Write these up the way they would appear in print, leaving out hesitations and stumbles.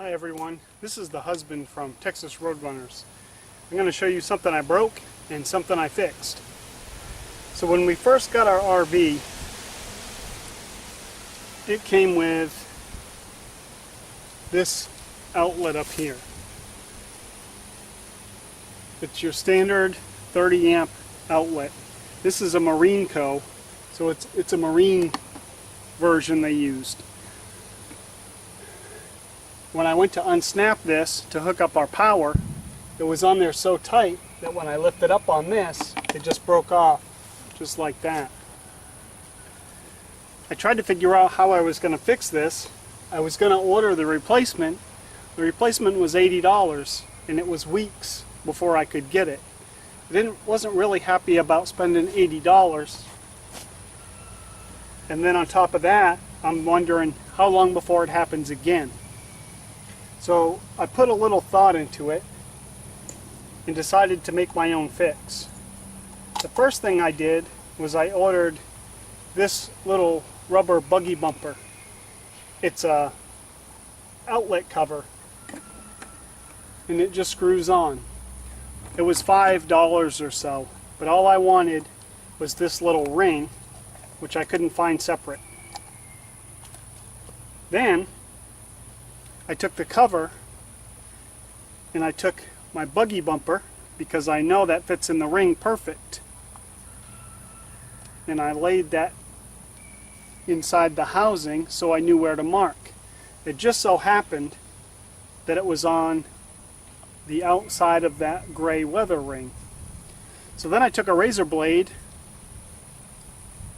Hi everyone, this is the husband from Texas Roadrunners. I'm going to show you something I broke and something I fixed. So when we first got our RV, it came with this outlet up here. It's your standard 30 amp outlet. This is a Marineco, so it's a marine version they used. When I went to unsnap this to hook up our power, it was on there so tight that when I lifted up on this, it just broke off, just like that. I tried to figure out how I was going to fix this. I was going to order the replacement. The replacement was $80, and it was weeks before I could get it. I wasn't really happy about spending $80. And then on top of that, I'm wondering how long before it happens again. So I put a little thought into it and decided to make my own fix. The first thing I did was I ordered this little rubber buggy bumper. It's a outlet cover and it just screws on. It was $5 or so, but all I wanted was this little ring, which I couldn't find separate. Then I took the cover and I took my buggy bumper, because I know that fits in the ring perfect, and I laid that inside the housing so I knew where to mark. It just so happened that it was on the outside of that gray weather ring. So then I took a razor blade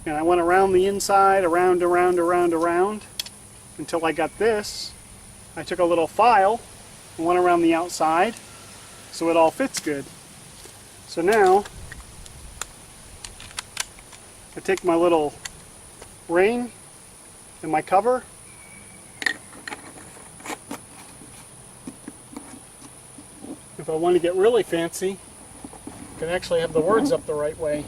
and I went around the inside, around until I got this. I took a little file and went around the outside so it all fits good. So now I take my little ring and my cover, if I want to get really fancy, I can actually have the words up the right way.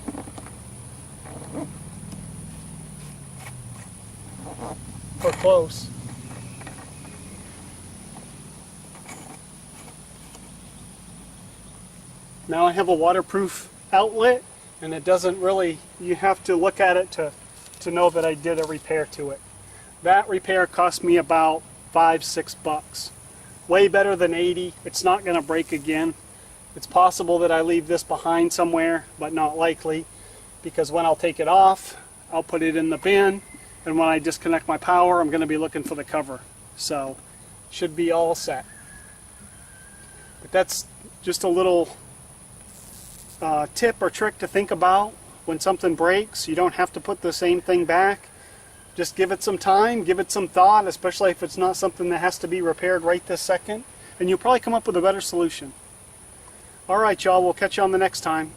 Or close. Now I have a waterproof outlet, and it doesn't really, you have to look at it to know that I did a repair to it. That repair cost me about $5-6. Way better than 80. It's not going to break again. It's possible that I leave this behind somewhere, but not likely, because when I'll take it off, I'll put it in the bin, and when I disconnect my power, I'm going to be looking for the cover. So, should be all set. But that's just a little tip or trick to think about when something breaks. You don't have to put the same thing back. Just give it some time, give it some thought, especially if it's not something that has to be repaired right this second, and you'll probably come up with a better solution. Alright y'all, we'll catch you on the next time.